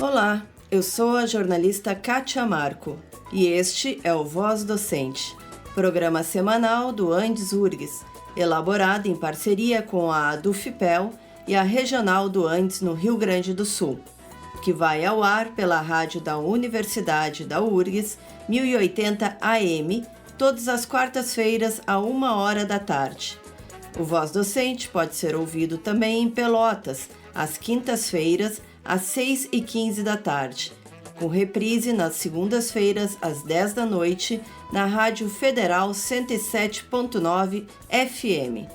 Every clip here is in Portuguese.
Olá, eu sou a jornalista Kátia Marco e este é o Voz Docente, programa semanal do Andes URGS, elaborado em parceria com a Adufipel e a Regional do Andes no Rio Grande do Sul, que vai ao ar pela rádio da Universidade da URGS, 1080 AM, todas as quartas-feiras a 1h da tarde. O Voz Docente pode ser ouvido também em Pelotas, às quintas-feiras, às 6h15 da tarde, com reprise nas segundas-feiras, às 10 da noite, na Rádio Federal 107.9 FM.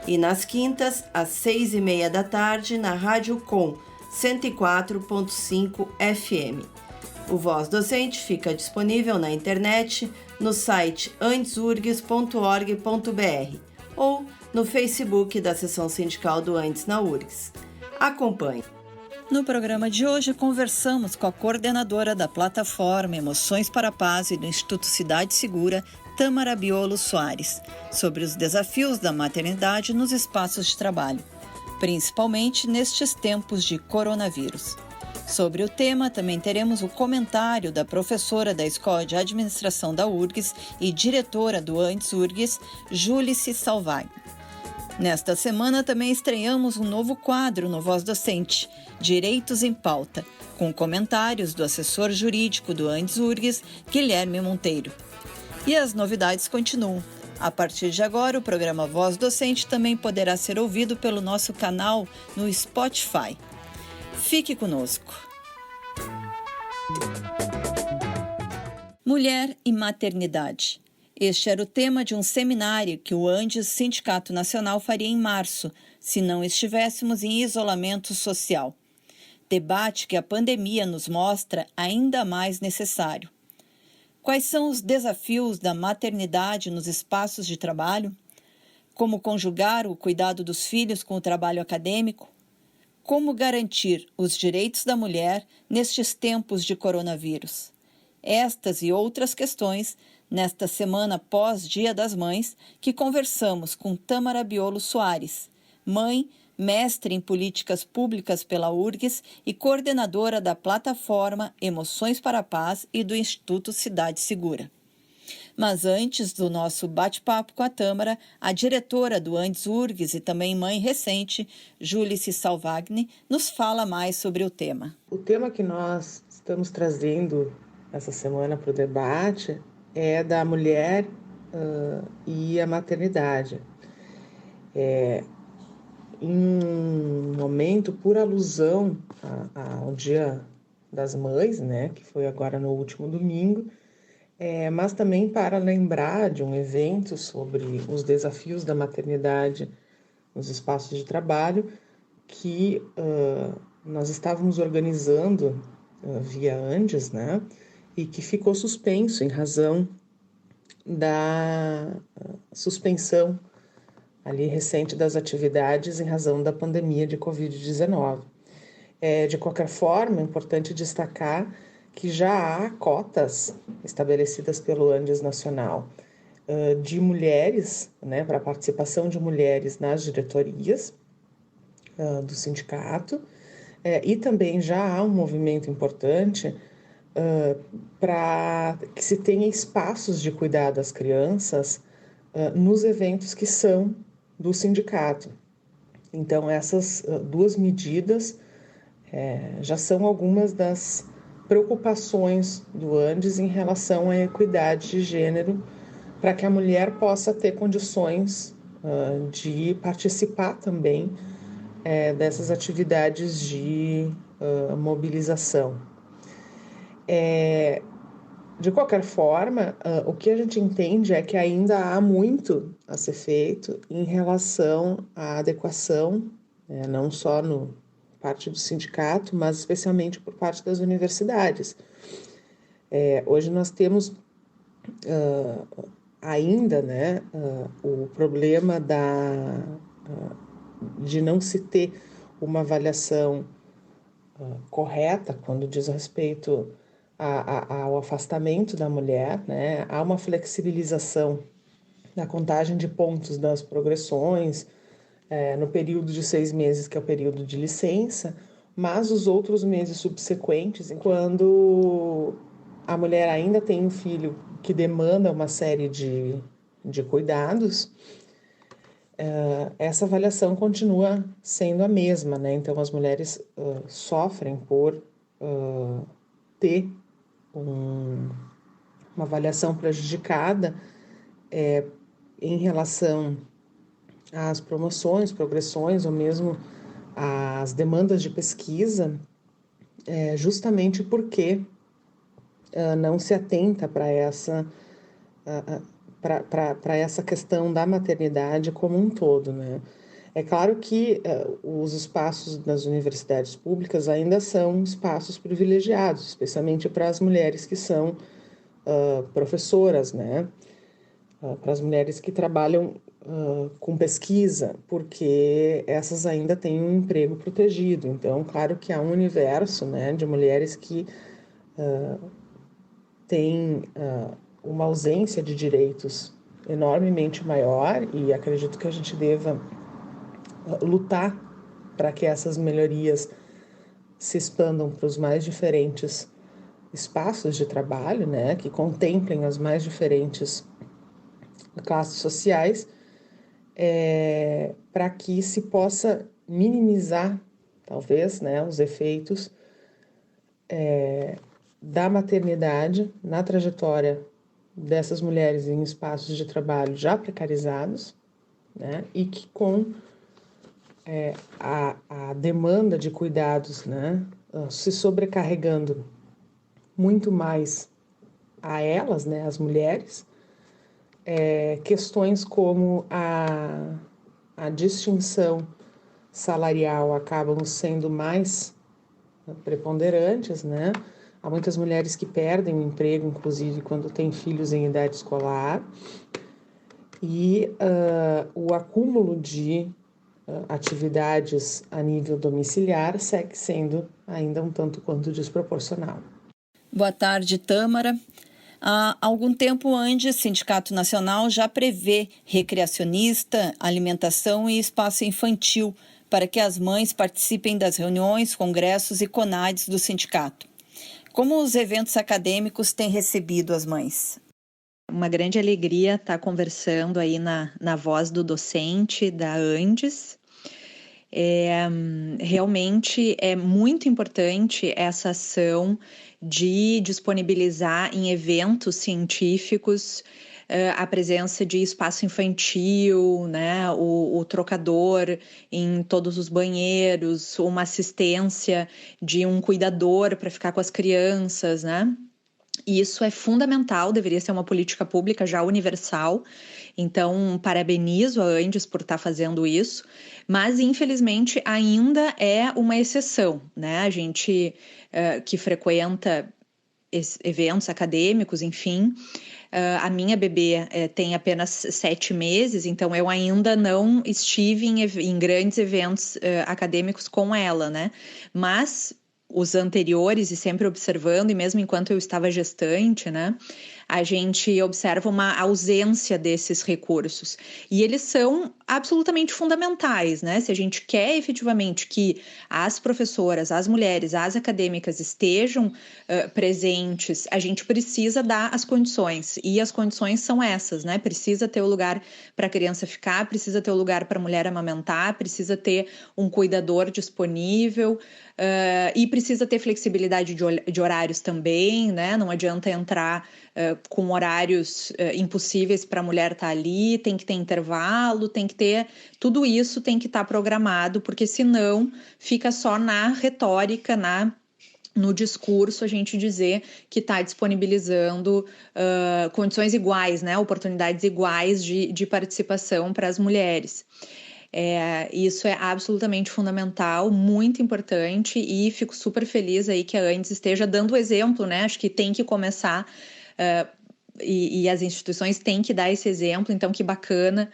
E nas quintas, às 6h30 da tarde, na Rádio Com 104.5 FM. O Voz Docente fica disponível na internet, no site andesurgs.org.br ou no Facebook da Seção Sindical do Andes na URGS. Acompanhe. No programa de hoje, conversamos com a coordenadora da plataforma Emoções para a Paz e do Instituto Cidade Segura, Tâmara Biolo Soares, sobre os desafios da maternidade nos espaços de trabalho, principalmente nestes tempos de coronavírus. Sobre o tema, também teremos o comentário da professora da Escola de Administração da URGS e diretora do Andes URGS, Júlice Salvagni. Nesta semana também estreamos um novo quadro no Voz Docente, Direitos em Pauta, com comentários do assessor jurídico do Andes URGS, Guilherme Monteiro. E as novidades continuam. A partir de agora, o programa Voz Docente também poderá ser ouvido pelo nosso canal no Spotify. Fique conosco. Mulher e maternidade. Este era o tema de um seminário que o Andes Sindicato Nacional faria em março, se não estivéssemos em isolamento social. Debate que a pandemia nos mostra ainda mais necessário. Quais são os desafios da maternidade nos espaços de trabalho? Como conjugar o cuidado dos filhos com o trabalho acadêmico? Como garantir os direitos da mulher nestes tempos de coronavírus? Estas e outras questões, nesta semana pós-Dia das Mães, que conversamos com Tâmara Biolo Soares, mãe, mestre em políticas públicas pela URGS e coordenadora da plataforma Emoções para a Paz e do Instituto Cidade Segura. Mas antes do nosso bate-papo com a Tâmara, a diretora do Andes URGS e também mãe recente, Júlice Salvagni, nos fala mais sobre o tema. O tema que nós estamos trazendo essa semana para o debate é da mulher e a maternidade. Em um momento, por alusão ao Dia das Mães, né, que foi agora no último domingo, mas também para lembrar de um evento sobre os desafios da maternidade nos espaços de trabalho que nós estávamos organizando via Andes, né, e que ficou suspenso em razão da suspensão ali recente das atividades em razão da pandemia de Covid-19. De qualquer forma, é importante destacar que já há cotas estabelecidas pelo Andes Nacional de mulheres, né, para a participação de mulheres nas diretorias do sindicato, e também já há um movimento importante para que se tenha espaços de cuidado das crianças nos eventos que são do sindicato. Então, essas duas medidas já são algumas das preocupações do Andes em relação à equidade de gênero, para que a mulher possa ter condições de participar também dessas atividades de mobilização. De qualquer forma, o que a gente entende é que ainda há muito a ser feito em relação à adequação, não só no parte do sindicato, mas especialmente por parte das universidades. Hoje nós temos ainda, né, o problema de não se ter uma avaliação correta quando diz respeito ao afastamento da mulher, né? Há uma flexibilização na contagem de pontos das progressões no período de 6 meses, que é o período de licença, mas os outros meses subsequentes, quando a mulher ainda tem um filho que demanda uma série de cuidados, essa avaliação continua sendo a mesma, né? Então, as mulheres sofrem por ter uma avaliação prejudicada em relação às promoções, progressões ou mesmo às demandas de pesquisa, justamente porque não se atenta para essa questão da maternidade como um todo, né? É claro que os espaços das universidades públicas ainda são espaços privilegiados, especialmente para as mulheres que são professoras, né? Para as mulheres que trabalham com pesquisa, porque essas ainda têm um emprego protegido. Então, claro que há um universo, né, de mulheres que têm uma ausência de direitos enormemente maior, e acredito que a gente deva lutar para que essas melhorias se expandam para os mais diferentes espaços de trabalho, né, que contemplem as mais diferentes classes sociais, para que se possa minimizar, talvez, né, os efeitos da maternidade na trajetória dessas mulheres em espaços de trabalho já precarizados, né, e que com a demanda de cuidados, né, se sobrecarregando muito mais a elas, né, as mulheres, questões como a distinção salarial acabam sendo mais preponderantes, né? Há muitas mulheres que perdem o emprego, inclusive quando têm filhos em idade escolar, e o acúmulo de atividades a nível domiciliar segue sendo ainda um tanto quanto desproporcional. Boa tarde, Tâmara. Há algum tempo, o ANDES, Sindicato Nacional, já prevê recreacionista, alimentação e espaço infantil para que as mães participem das reuniões, congressos e CONADES do sindicato. Como os eventos acadêmicos têm recebido as mães? Uma grande alegria estar conversando aí na voz do docente da ANDES. Realmente é muito importante essa ação de disponibilizar em eventos científicos a presença de espaço infantil, né, o trocador em todos os banheiros, uma assistência de um cuidador para ficar com as crianças, né? E isso é fundamental, deveria ser uma política pública já universal. Então, parabenizo a ANDES por estar fazendo isso, mas infelizmente ainda é uma exceção, né? A gente que frequenta eventos acadêmicos, enfim, a minha bebê tem apenas 7 meses, então eu ainda não estive em grandes eventos acadêmicos com ela, né? Mas os anteriores, e sempre observando, e mesmo enquanto eu estava gestante, né, a gente observa uma ausência desses recursos. E eles são absolutamente fundamentais, né? Se a gente quer efetivamente que as professoras, as mulheres, as acadêmicas estejam presentes, a gente precisa dar as condições. E as condições são essas, né? Precisa ter o lugar para a criança ficar, precisa ter o lugar para a mulher amamentar, precisa ter um cuidador disponível, e precisa ter flexibilidade de horários também, né? Não adianta entrar com horários impossíveis para a mulher estar ali, tem que ter intervalo, tem que ter... Tudo isso tem que estar programado, porque senão fica só na retórica, no discurso, a gente dizer que está disponibilizando condições iguais, né? Oportunidades iguais de participação para as mulheres. Isso é absolutamente fundamental, muito importante, e fico super feliz aí que a ANDES esteja dando exemplo, né? Acho que tem que começar, e as instituições têm que dar esse exemplo, então que bacana,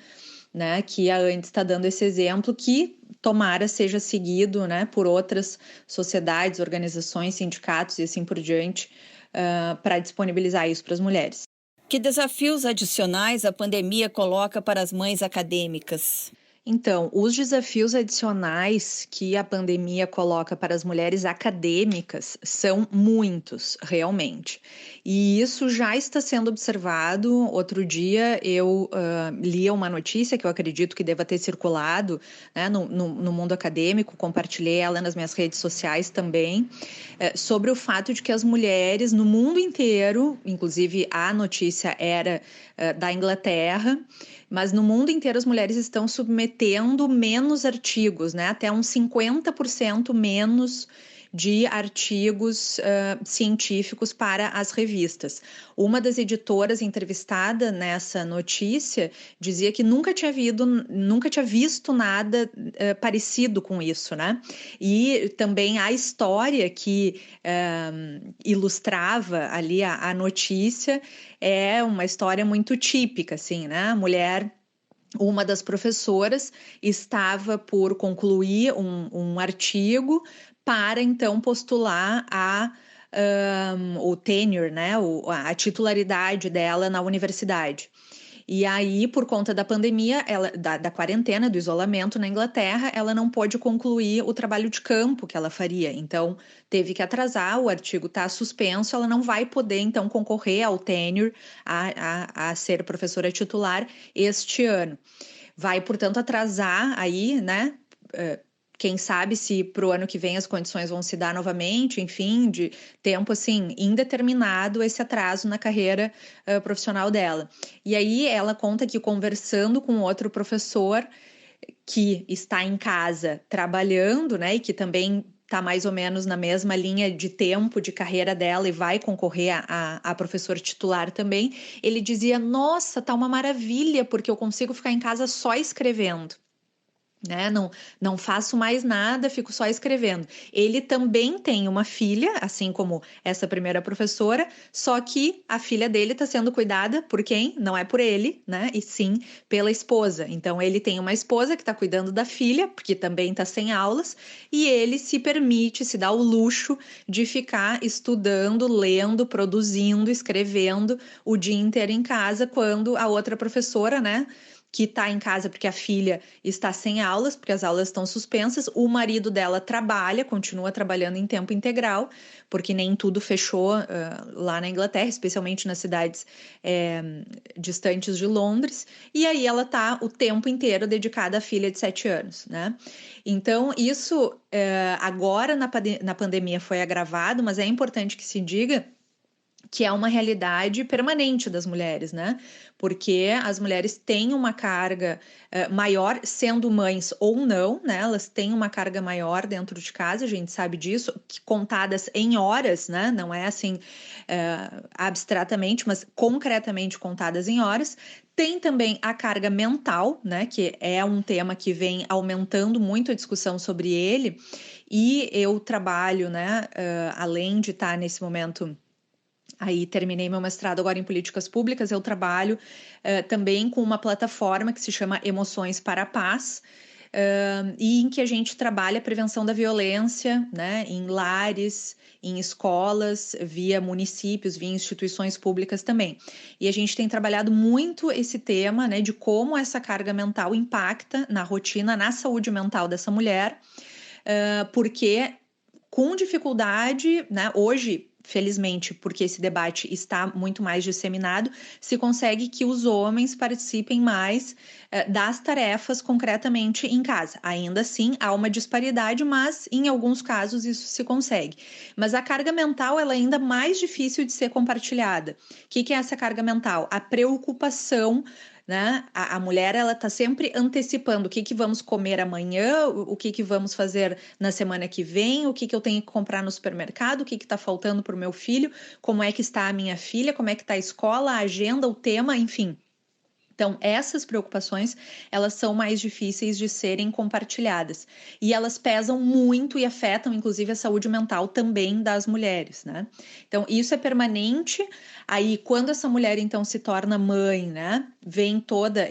né, que a ANDES está dando esse exemplo, que tomara seja seguido, né, por outras sociedades, organizações, sindicatos e assim por diante, para disponibilizar isso para as mulheres. Que desafios adicionais a pandemia coloca para as mães acadêmicas? Então, os desafios adicionais que a pandemia coloca para as mulheres acadêmicas são muitos, realmente. E isso já está sendo observado. Outro dia eu li uma notícia que eu acredito que deva ter circulado, né, no mundo acadêmico, compartilhei ela nas minhas redes sociais também, sobre o fato de que as mulheres no mundo inteiro, inclusive a notícia era da Inglaterra, mas no mundo inteiro as mulheres estão submetendo menos artigos, né? Até uns 50% menos de artigos científicos para as revistas. Uma das editoras entrevistada nessa notícia dizia que nunca tinha visto nada parecido com isso, né? E também a história que ilustrava ali a notícia é uma história muito típica, assim, né? A mulher, uma das professoras, estava por concluir um artigo para então postular o tenure, né? A titularidade dela na universidade. E aí, por conta da pandemia, da quarentena, do isolamento na Inglaterra, ela não pôde concluir o trabalho de campo que ela faria. Então, teve que atrasar, o artigo está suspenso, ela não vai poder, então, concorrer ao tenure, a ser professora titular este ano. Vai, portanto, atrasar aí, né? Quem sabe se para o ano que vem as condições vão se dar novamente, enfim, de tempo assim indeterminado esse atraso na carreira profissional dela. E aí ela conta que conversando com outro professor que está em casa trabalhando, né, e que também está mais ou menos na mesma linha de tempo de carreira dela e vai concorrer a professor titular também, ele dizia, nossa, tá uma maravilha, porque eu consigo ficar em casa só escrevendo. Né? Não faço mais nada, fico só escrevendo. Ele também tem uma filha, assim como essa primeira professora, só que a filha dele está sendo cuidada por quem? Não é por ele, né? E sim pela esposa. Então ele tem uma esposa que está cuidando da filha, porque também está sem aulas, e ele se dá o luxo de ficar estudando, lendo, produzindo, escrevendo o dia inteiro em casa, quando a outra professora, né? Que está em casa porque a filha está sem aulas, porque as aulas estão suspensas, o marido dela trabalha, continua trabalhando em tempo integral, porque nem tudo fechou lá na Inglaterra, especialmente nas cidades distantes de Londres, e aí ela está o tempo inteiro dedicada à filha de 7 anos, né? Então, isso agora na pandemia foi agravado, mas é importante que se diga que é uma realidade permanente das mulheres, né? Porque as mulheres têm uma carga maior, sendo mães ou não, né? Elas têm uma carga maior dentro de casa, a gente sabe disso, contadas em horas, né? Não é assim abstratamente, mas concretamente contadas em horas. Tem também a carga mental, né? Que é um tema que vem aumentando muito a discussão sobre ele. E eu trabalho, né? Além de estar nesse momento... Aí terminei meu mestrado agora em políticas públicas, eu trabalho também com uma plataforma que se chama Emoções para a Paz, e em que a gente trabalha a prevenção da violência, né, em lares, em escolas, via municípios, via instituições públicas também. E a gente tem trabalhado muito esse tema, né, de como essa carga mental impacta na rotina, na saúde mental dessa mulher, porque com dificuldade, né, hoje... Felizmente, porque esse debate está muito mais disseminado, se consegue que os homens participem mais das tarefas concretamente em casa. Ainda assim, há uma disparidade, mas em alguns casos isso se consegue. Mas a carga mental ela é ainda mais difícil de ser compartilhada. O que é essa carga mental? A preocupação, né? A mulher ela está sempre antecipando o que vamos comer amanhã, o que vamos fazer na semana que vem, o que eu tenho que comprar no supermercado, o que está faltando para o meu filho, como é que está a minha filha, como é que está a escola, a agenda, o tema, enfim. Então, essas preocupações, elas são mais difíceis de serem compartilhadas. E elas pesam muito e afetam, inclusive, a saúde mental também das mulheres, né? Então, isso é permanente. Aí, quando essa mulher, então, se torna mãe, né? Vem toda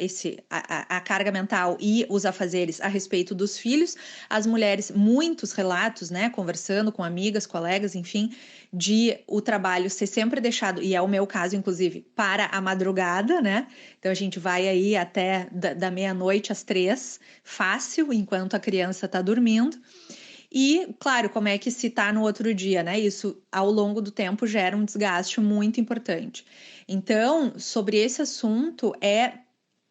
a carga mental e os afazeres a respeito dos filhos. As mulheres, muitos relatos, né? Conversando com amigas, colegas, enfim, de o trabalho ser sempre deixado, e é o meu caso, inclusive, para a madrugada, né? Então, a gente vai aí até da meia-noite às 3, fácil, enquanto a criança está dormindo. E, claro, como é que se está no outro dia, né? Isso, ao longo do tempo, gera um desgaste muito importante. Então, sobre esse assunto, é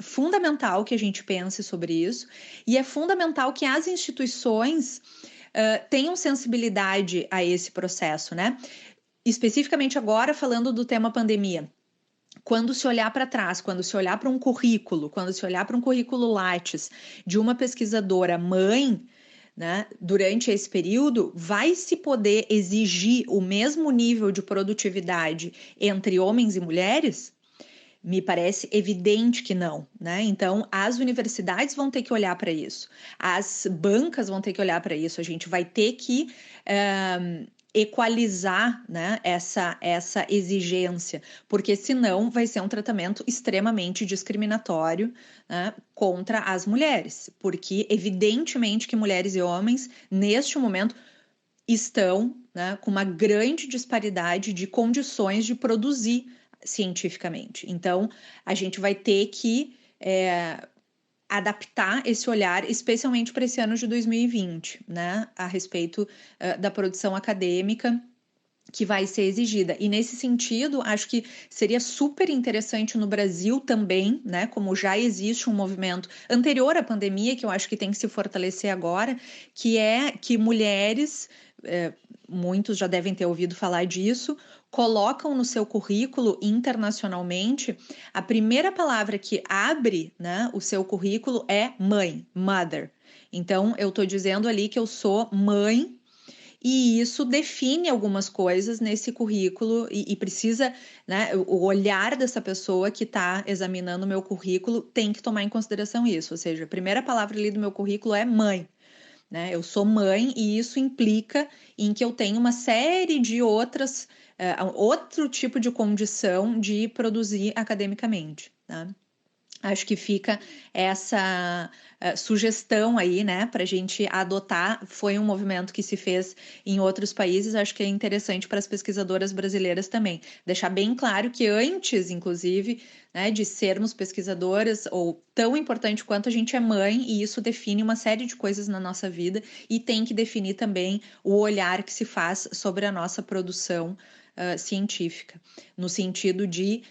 fundamental que a gente pense sobre isso e é fundamental que as instituições tenham sensibilidade a esse processo, né? Especificamente agora, falando do tema pandemia. Quando se olhar para trás, quando se olhar para um currículo, quando se olhar para um currículo Lattes de uma pesquisadora mãe, né, durante esse período, vai se poder exigir o mesmo nível de produtividade entre homens e mulheres? Me parece evidente que não, né? Então, as universidades vão ter que olhar para isso, as bancas vão ter que olhar para isso, a gente vai ter que equalizar, né, essa exigência, porque senão vai ser um tratamento extremamente discriminatório, né, contra as mulheres, porque evidentemente que mulheres e homens, neste momento, estão, né, com uma grande disparidade de condições de produzir cientificamente. Então, a gente vai ter que adaptar esse olhar, especialmente para esse ano de 2020, né, a respeito da produção acadêmica que vai ser exigida. E nesse sentido, acho que seria super interessante no Brasil também, né, como já existe um movimento anterior à pandemia, que eu acho que tem que se fortalecer agora, que é que mulheres, muitos já devem ter ouvido falar disso, colocam no seu currículo internacionalmente, a primeira palavra que abre, né, o seu currículo é mãe, mother. Então, eu estou dizendo ali que eu sou mãe, e isso define algumas coisas nesse currículo e precisa, né, o olhar dessa pessoa que está examinando o meu currículo tem que tomar em consideração isso, ou seja, a primeira palavra ali do meu currículo é mãe, né? Eu sou mãe e isso implica em que eu tenho uma série de outro tipo de condição de produzir academicamente, tá? Acho que fica essa sugestão aí, né, para a gente adotar. Foi um movimento que se fez em outros países, acho que é interessante para as pesquisadoras brasileiras também. Deixar bem claro que antes, inclusive, né, de sermos pesquisadoras, ou tão importante quanto a gente é mãe, e isso define uma série de coisas na nossa vida, e tem que definir também o olhar que se faz sobre a nossa produção científica, no sentido de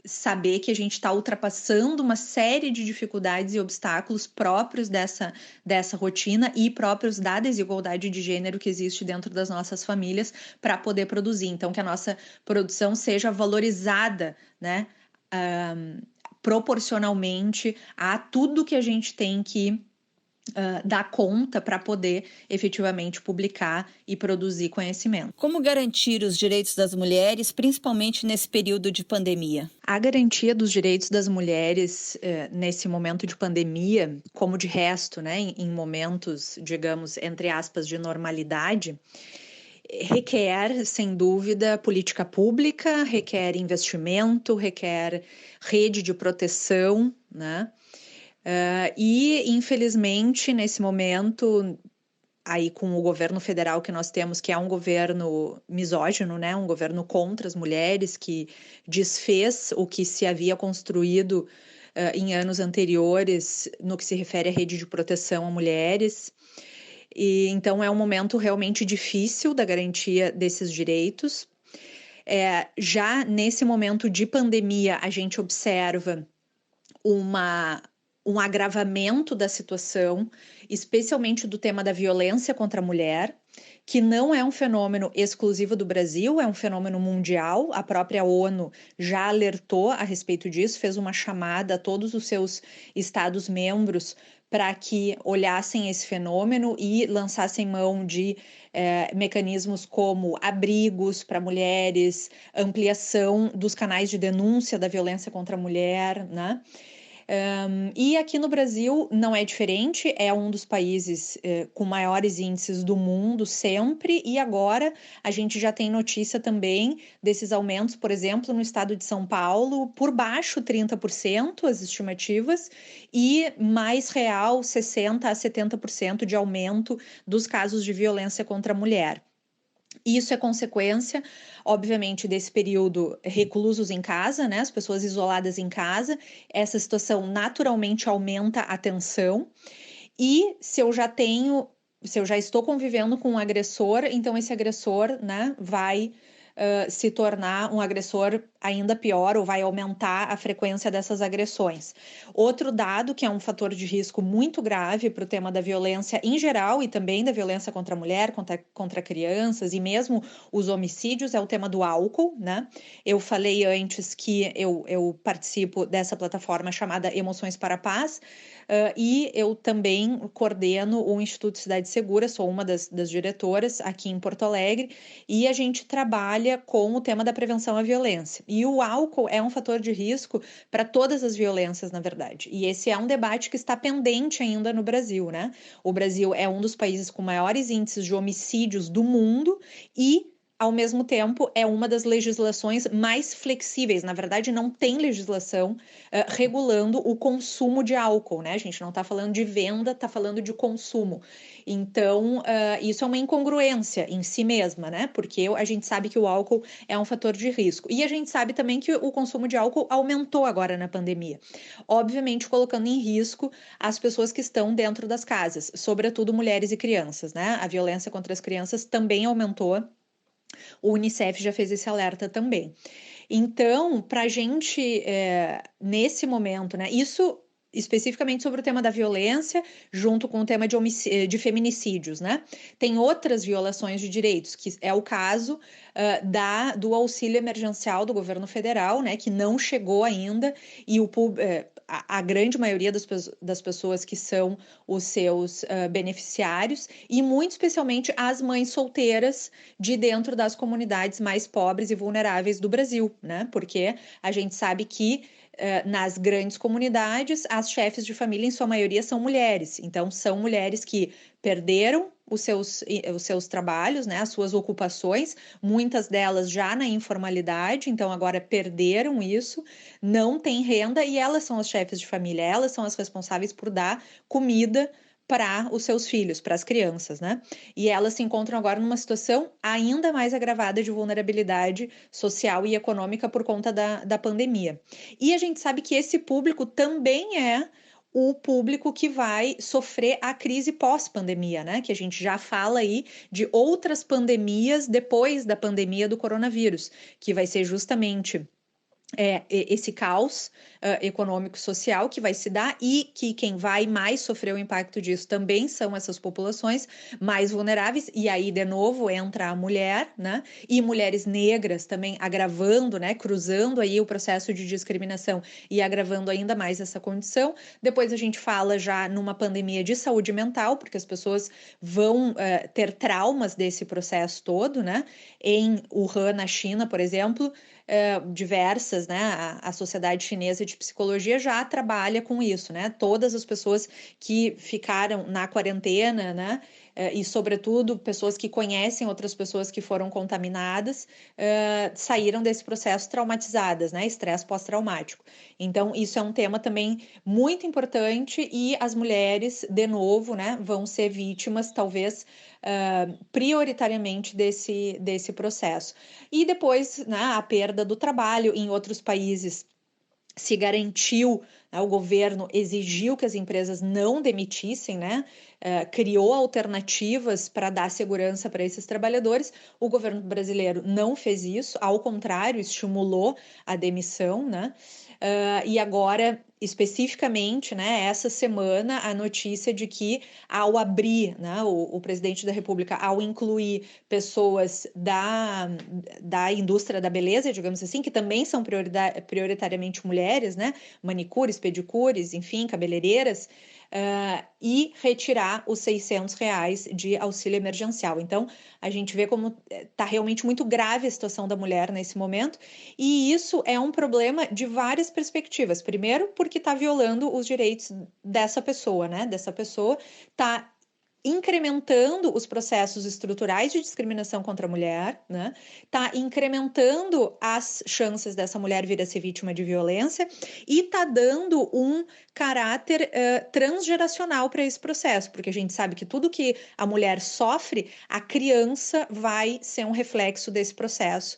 saber que a gente está ultrapassando uma série de dificuldades e obstáculos próprios dessa rotina e próprios da desigualdade de gênero que existe dentro das nossas famílias para poder produzir. Então, que a nossa produção seja valorizada, né, proporcionalmente a tudo que a gente tem que dar conta para poder efetivamente publicar e produzir conhecimento. Como garantir os direitos das mulheres, principalmente nesse período de pandemia? A garantia dos direitos das mulheres nesse momento de pandemia, como de resto, né, em momentos, digamos, entre aspas, de normalidade, requer, sem dúvida, política pública, requer investimento, requer rede de proteção, né? E, infelizmente, nesse momento, aí com o governo federal que nós temos, que é um governo misógino, né? Um governo contra as mulheres, que desfez o que se havia construído em anos anteriores no que se refere à rede de proteção a mulheres. E, então, é um momento realmente difícil da garantia desses direitos. Já nesse momento de pandemia, a gente observa um agravamento da situação, especialmente do tema da violência contra a mulher, que não é um fenômeno exclusivo do Brasil, é um fenômeno mundial. A própria ONU já alertou a respeito disso, fez uma chamada a todos os seus Estados-membros para que olhassem esse fenômeno e lançassem mão de mecanismos como abrigos para mulheres, ampliação dos canais de denúncia da violência contra a mulher, né? E aqui no Brasil não é diferente, é um dos países com maiores índices do mundo sempre, e agora a gente já tem notícia também desses aumentos, por exemplo, no estado de São Paulo, por baixo 30% as estimativas, e mais real 60% a 70% de aumento dos casos de violência contra a mulher. Isso é consequência, obviamente, desse período reclusos em casa, né? As pessoas isoladas em casa. Essa situação naturalmente aumenta a tensão. E se eu já estou convivendo com um agressor, então esse agressor, né, vai se tornar um agressor ainda pior ou vai aumentar a frequência dessas agressões. Outro dado que é um fator de risco muito grave para o tema da violência em geral e também da violência contra a mulher, contra crianças e mesmo os homicídios é o tema do álcool, né? Eu falei antes que eu participo dessa plataforma chamada Emoções para a Paz, e eu também coordeno o Instituto Cidade Segura, sou uma das diretoras aqui em Porto Alegre, e a gente trabalha com o tema da prevenção à violência. E o álcool é um fator de risco para todas as violências, na verdade. E esse é um debate que está pendente ainda no Brasil, né? O Brasil é um dos países com maiores índices de homicídios do mundo e ao mesmo tempo, é uma das legislações mais flexíveis. Na verdade, não tem legislação regulando o consumo de álcool, né? A gente não está falando de venda, está falando de consumo. Então, isso é uma incongruência em si mesma, né? Porque a gente sabe que o álcool é um fator de risco. E a gente sabe também que o consumo de álcool aumentou agora na pandemia. Obviamente, colocando em risco as pessoas que estão dentro das casas, sobretudo mulheres e crianças, né? A violência contra as crianças também aumentou. O Unicef já fez esse alerta também. Então, para a gente, nesse momento, né, isso especificamente sobre o tema da violência, junto com o tema de feminicídios, né? Tem outras violações de direitos, que é o caso do auxílio emergencial do governo federal, né, que não chegou ainda, e a grande maioria das pessoas que são os seus beneficiários, e muito especialmente as mães solteiras de dentro das comunidades mais pobres e vulneráveis do Brasil, né? Porque a gente sabe que nas grandes comunidades, as chefes de família, em sua maioria, são mulheres. Então, são mulheres que perderam os seus trabalhos, né, as suas ocupações, muitas delas já na informalidade, então agora perderam isso, não têm renda e elas são as chefes de família, elas são as responsáveis por dar comida para os seus filhos, para as crianças, né? E elas se encontram agora numa situação ainda mais agravada de vulnerabilidade social e econômica por conta da pandemia. E a gente sabe que esse público também é o público que vai sofrer a crise pós-pandemia, né? Que a gente já fala aí de outras pandemias depois da pandemia do coronavírus, que vai ser justamente esse caos econômico-social que vai se dar e que quem vai mais sofrer o impacto disso também são essas populações mais vulneráveis, e aí, de novo, entra a mulher, né? E mulheres negras também agravando, né? Cruzando aí o processo de discriminação e agravando ainda mais essa condição. Depois a gente fala já numa pandemia de saúde mental, porque as pessoas vão ter traumas desse processo todo, né? Em Wuhan, na China, por exemplo, diversas, né? A Sociedade Chinesa de Psicologia já trabalha com isso, né? Todas as pessoas que ficaram na quarentena, né? E, sobretudo, pessoas que conhecem outras pessoas que foram contaminadas, saíram desse processo traumatizadas, né? Estresse pós-traumático. Então, isso é um tema também muito importante e as mulheres, de novo, né? Vão ser vítimas, talvez, prioritariamente desse processo. E depois, né, a perda do trabalho em outros países se garantiu, né, o governo exigiu que as empresas não demitissem, né, criou alternativas para dar segurança para esses trabalhadores. O governo brasileiro não fez isso, ao contrário, estimulou a demissão, né? E agora, especificamente, né, essa semana, a notícia de que ao abrir, né, o presidente da República, ao incluir pessoas da indústria da beleza, digamos assim, que também são prioritariamente mulheres, né, manicures, pedicures, enfim, cabeleireiras, e retirar os R$ 600 de auxílio emergencial. Então, a gente vê como está realmente muito grave a situação da mulher nesse momento, e isso é um problema de várias perspectivas. Primeiro, porque está violando os direitos dessa pessoa, né? Dessa pessoa, está incrementando os processos estruturais de discriminação contra a mulher, né? Está incrementando as chances dessa mulher vir a ser vítima de violência e está dando um caráter transgeracional para esse processo, porque a gente sabe que tudo que a mulher sofre, a criança vai ser um reflexo desse processo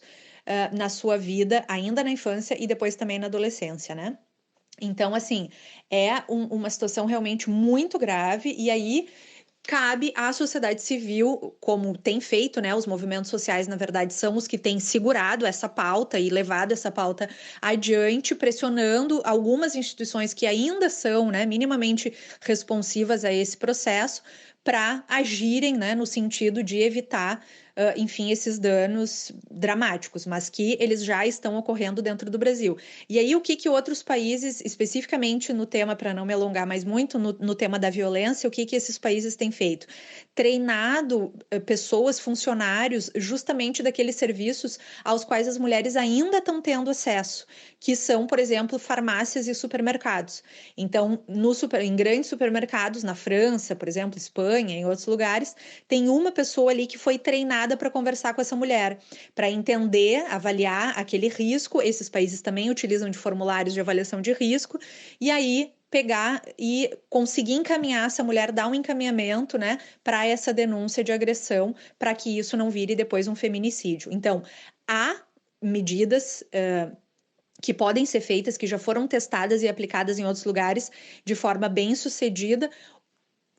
na sua vida, ainda na infância e depois também na adolescência, né? Então, assim, é uma situação realmente muito grave, e aí cabe à sociedade civil, como tem feito, né? Os movimentos sociais, na verdade, são os que têm segurado essa pauta e levado essa pauta adiante, pressionando algumas instituições que ainda são, né, minimamente responsivas a esse processo, para agirem, né, no sentido de evitar, enfim, esses danos dramáticos, mas que eles já estão ocorrendo dentro do Brasil. E aí, o que outros países, especificamente no tema, para não me alongar mais muito, no tema da violência, o que esses países têm feito? Treinado pessoas, funcionários, justamente daqueles serviços aos quais as mulheres ainda estão tendo acesso, que são, por exemplo, farmácias e supermercados. Então, em grandes supermercados, na França, por exemplo, Espanha, em outros lugares, tem uma pessoa ali que foi treinada para conversar com essa mulher, para entender, avaliar aquele risco. Esses países também utilizam de formulários de avaliação de risco, e aí pegar e conseguir encaminhar essa mulher, dar um encaminhamento, né, para essa denúncia de agressão, para que isso não vire depois um feminicídio. Então, há medidas que podem ser feitas, que já foram testadas e aplicadas em outros lugares de forma bem sucedida.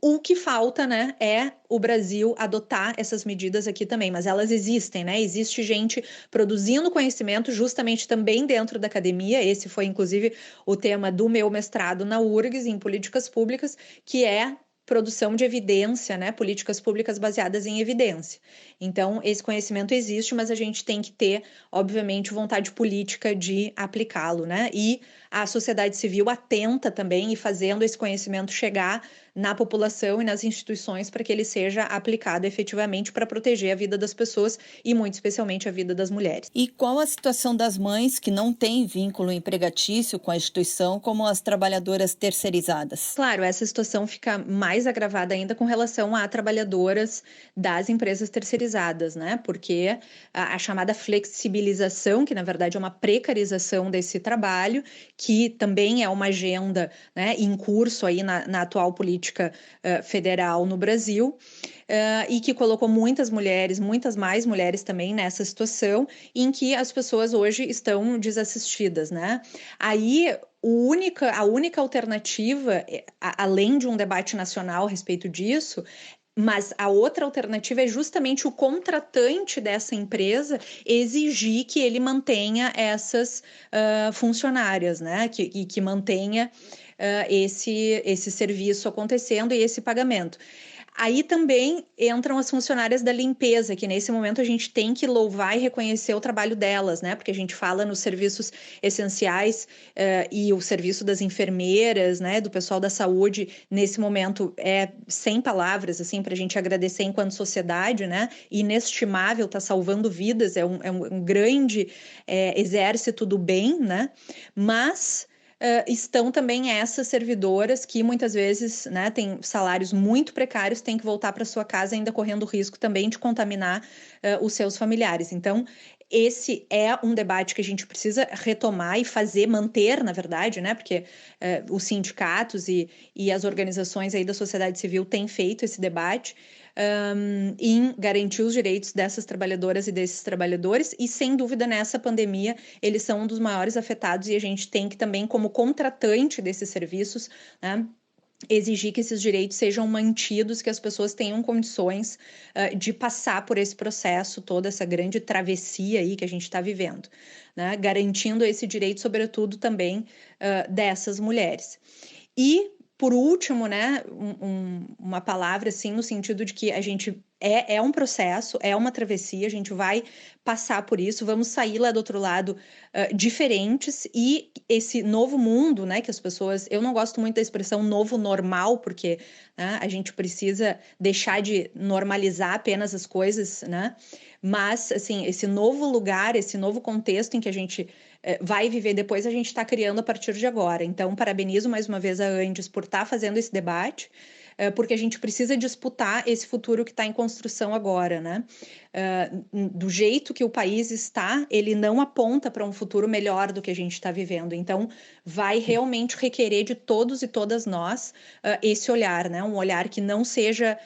O que falta, né, é o Brasil adotar essas medidas aqui também, mas elas existem, né? Existe gente produzindo conhecimento justamente também dentro da academia. Esse foi, inclusive, o tema do meu mestrado na URGS, em políticas públicas, que é produção de evidência, né? Políticas públicas baseadas em evidência. Então, esse conhecimento existe, mas a gente tem que ter, obviamente, vontade política de aplicá-lo, né? E a sociedade civil atenta também e fazendo esse conhecimento chegar na população e nas instituições para que ele seja aplicado efetivamente para proteger a vida das pessoas e, muito especialmente, a vida das mulheres. E qual a situação das mães que não têm vínculo empregatício com a instituição, como as trabalhadoras terceirizadas? Claro, essa situação fica mais agravada ainda com relação a trabalhadoras das empresas terceirizadas, né? Porque a chamada flexibilização, que na verdade é uma precarização desse trabalho, que também é uma agenda, né, em curso aí na atual política federal no Brasil, e que colocou muitas mulheres, muitas mais mulheres também nessa situação, em que as pessoas hoje estão desassistidas, né? Aí a única alternativa, além de um debate nacional a respeito disso, mas a outra alternativa é justamente o contratante dessa empresa exigir que ele mantenha essas funcionárias, né? Que mantenha esse serviço acontecendo e esse pagamento. Aí também entram as funcionárias da limpeza, que nesse momento a gente tem que louvar e reconhecer o trabalho delas, né? Porque a gente fala nos serviços essenciais e o serviço das enfermeiras, né? Do pessoal da saúde, nesse momento é sem palavras, assim, para a gente agradecer enquanto sociedade, né? Inestimável, tá salvando vidas, é um grande exército do bem, né? Mas estão também essas servidoras que muitas vezes, né, têm salários muito precários, têm que voltar para sua casa ainda correndo risco também de contaminar os seus familiares. Então, esse é um debate que a gente precisa retomar e manter, na verdade, né? Porque os sindicatos e as organizações aí da sociedade civil têm feito esse debate em garantir os direitos dessas trabalhadoras e desses trabalhadores, e sem dúvida nessa pandemia eles são um dos maiores afetados, e a gente tem que também, como contratante desses serviços, né, exigir que esses direitos sejam mantidos, que as pessoas tenham condições de passar por esse processo, toda essa grande travessia aí que a gente está vivendo, né? Garantindo esse direito, sobretudo, também dessas mulheres. E, por último, né, uma palavra assim, no sentido de que a gente é um processo, é uma travessia, a gente vai passar por isso, vamos sair lá do outro lado diferentes, e esse novo mundo, né, que as pessoas... Eu não gosto muito da expressão novo normal, porque a gente precisa deixar de normalizar apenas as coisas, né? Mas, assim, esse novo lugar, esse novo contexto em que a gente vai viver depois, a gente está criando a partir de agora. Então, parabenizo mais uma vez a Andes por estar fazendo esse debate, porque a gente precisa disputar esse futuro que está em construção agora, né? Do jeito que o país está, ele não aponta para um futuro melhor do que a gente está vivendo. Então, vai realmente requerer de todos e todas nós esse olhar, né? Um olhar que não seja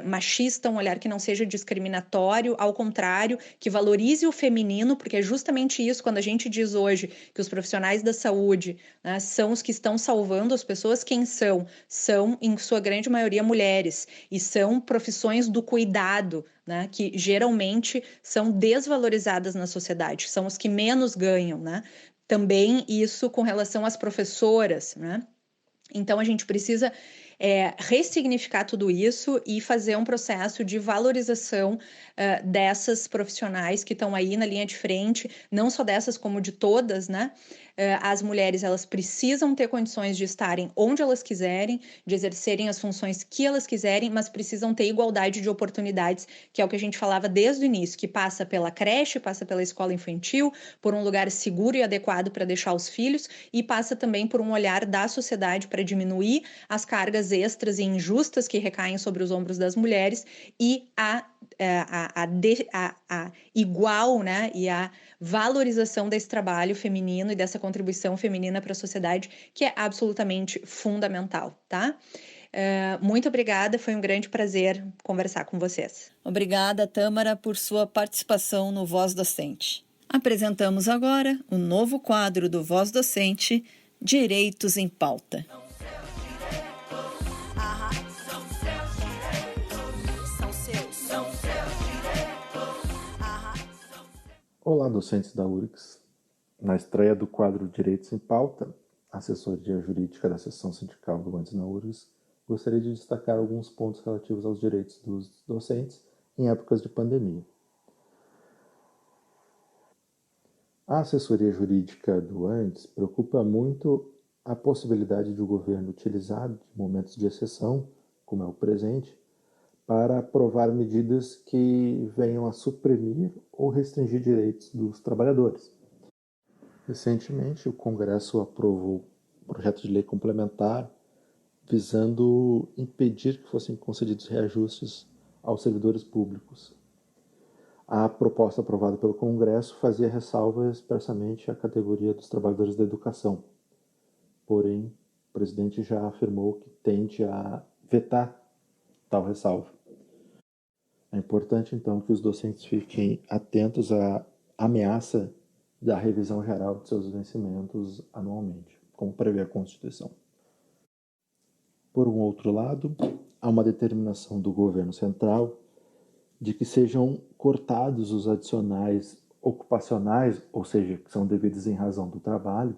machista, um olhar que não seja discriminatório, ao contrário, que valorize o feminino, porque é justamente isso, quando a gente diz hoje que os profissionais da saúde, né, são os que estão salvando as pessoas, quem são? São, em sua grande maioria, mulheres, e são profissões do cuidado, né, que geralmente são desvalorizadas na sociedade, são os que menos ganham, né? Também isso com relação às professoras, né? Então a gente precisa ressignificar tudo isso e fazer um processo de valorização dessas profissionais que estão aí na linha de frente, não só dessas como de todas, né? As mulheres, elas precisam ter condições de estarem onde elas quiserem, de exercerem as funções que elas quiserem, mas precisam ter igualdade de oportunidades, que é o que a gente falava desde o início, que passa pela creche, passa pela escola infantil, por um lugar seguro e adequado para deixar os filhos, e passa também por um olhar da sociedade para diminuir as cargas extras e injustas que recaem sobre os ombros das mulheres e a igual, né, e a valorização desse trabalho feminino e dessa contribuição feminina para a sociedade, que é absolutamente fundamental, tá? Muito obrigada, foi um grande prazer conversar com vocês. Obrigada, Tâmara, por sua participação no Voz Docente. Apresentamos agora o novo quadro do Voz Docente, Direitos em Pauta. Olá, docentes da URGS. Na estreia do quadro Direitos em Pauta, a assessoria jurídica da seção sindical do ANDES na URGS gostaria de destacar alguns pontos relativos aos direitos dos docentes em épocas de pandemia. A assessoria jurídica do ANDES preocupa muito a possibilidade de o governo utilizar de momentos de exceção, como é o presente, para aprovar medidas que venham a suprimir ou restringir direitos dos trabalhadores. Recentemente, o Congresso aprovou um projeto de lei complementar visando impedir que fossem concedidos reajustes aos servidores públicos. A proposta aprovada pelo Congresso fazia ressalva expressamente à categoria dos trabalhadores da educação. Porém, o presidente já afirmou que tende a vetar tal ressalva. É importante, então, que os docentes fiquem atentos à ameaça da revisão geral de seus vencimentos anualmente, como prevê a Constituição. Por um outro lado, há uma determinação do governo central de que sejam cortados os adicionais ocupacionais, ou seja, que são devidos em razão do trabalho,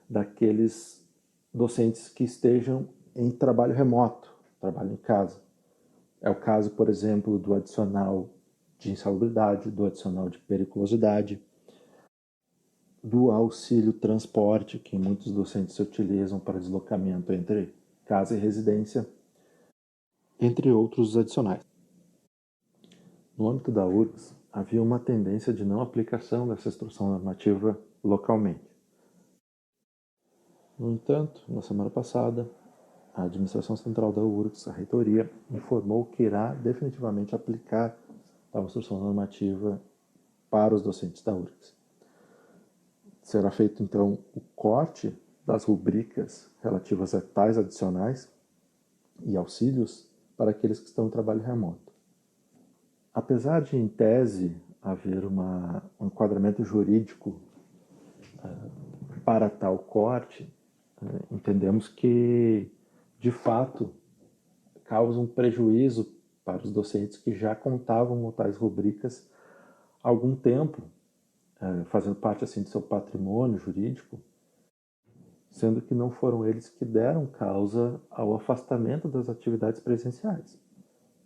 daqueles docentes que estejam em trabalho remoto, trabalho em casa. É o caso, por exemplo, do adicional de insalubridade, do adicional de periculosidade, do auxílio transporte, que muitos docentes se utilizam para deslocamento entre casa e residência, entre outros adicionais. No âmbito da URGS, havia uma tendência de não aplicação dessa instrução normativa localmente. No entanto, na semana passada, a administração central da URGS, a reitoria, informou que irá definitivamente aplicar a instrução normativa para os docentes da URGS. Será feito, então, o corte das rubricas relativas a tais adicionais e auxílios para aqueles que estão em trabalho remoto. Apesar de, em tese, haver um enquadramento jurídico para tal corte, entendemos que, de fato, causa um prejuízo para os docentes que já contavam com tais rubricas há algum tempo, fazendo parte assim do seu patrimônio jurídico, sendo que não foram eles que deram causa ao afastamento das atividades presenciais.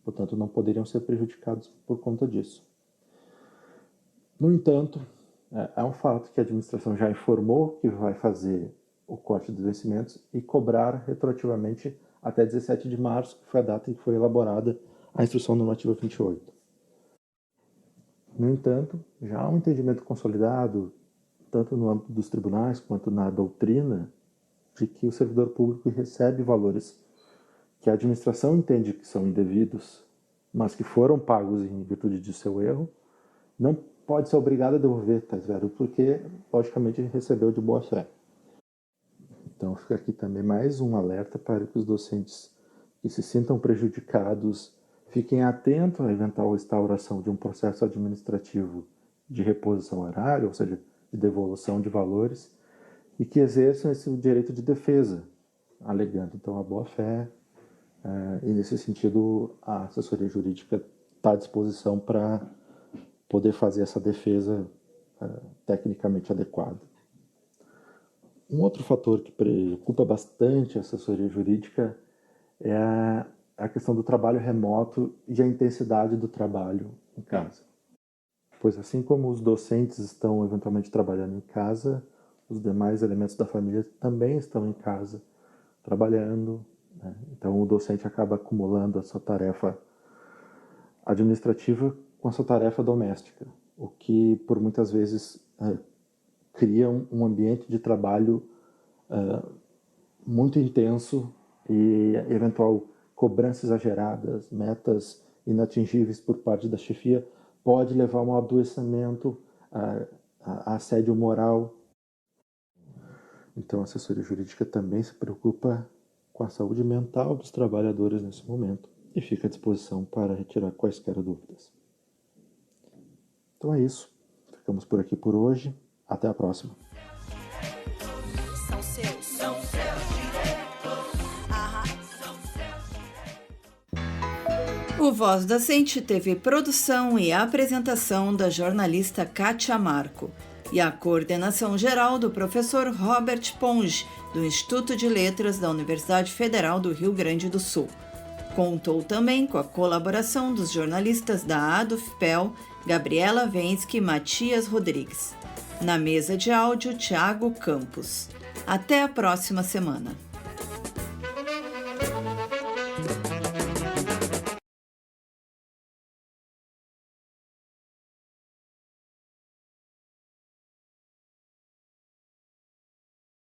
Portanto, não poderiam ser prejudicados por conta disso. No entanto, é um fato que a administração já informou que vai fazer o corte dos vencimentos e cobrar retroativamente até 17 de março, que foi a data em que foi elaborada a Instrução Normativa 28. No entanto, já há um entendimento consolidado, tanto no âmbito dos tribunais quanto na doutrina, de que o servidor público recebe valores que a administração entende que são indevidos, mas que foram pagos em virtude de seu erro, não pode ser obrigado a devolver tais verbos, porque, logicamente, recebeu de boa fé. Então, fica aqui também mais um alerta para que os docentes que se sintam prejudicados fiquem atentos à eventual instauração de um processo administrativo de reposição horária, ou seja, de devolução de valores, e que exerçam esse direito de defesa, alegando, então, a boa-fé. E, nesse sentido, a assessoria jurídica está à disposição para poder fazer essa defesa tecnicamente adequada. Um outro fator que preocupa bastante a assessoria jurídica é a questão do trabalho remoto e a intensidade do trabalho em casa. Pois assim como os docentes estão eventualmente trabalhando em casa, os demais elementos da família também estão em casa trabalhando, né? Então o docente acaba acumulando a sua tarefa administrativa com a sua tarefa doméstica, o que por muitas vezes cria um ambiente de trabalho muito intenso e eventual cobrança exageradas, metas inatingíveis por parte da chefia, pode levar a um adoecimento, a assédio moral. Então a assessoria jurídica também se preocupa com a saúde mental dos trabalhadores nesse momento e fica à disposição para retirar quaisquer dúvidas. Então é isso. Ficamos por aqui por hoje. Até a próxima. O Voz Docente teve produção e apresentação da jornalista Kátia Marco e a coordenação geral do professor Robert Ponge, do Instituto de Letras da Universidade Federal do Rio Grande do Sul. Contou também com a colaboração dos jornalistas da ADUFPEL, Gabriela Vensky e Matias Rodrigues. Na mesa de áudio, Tiago Campos. Até a próxima semana.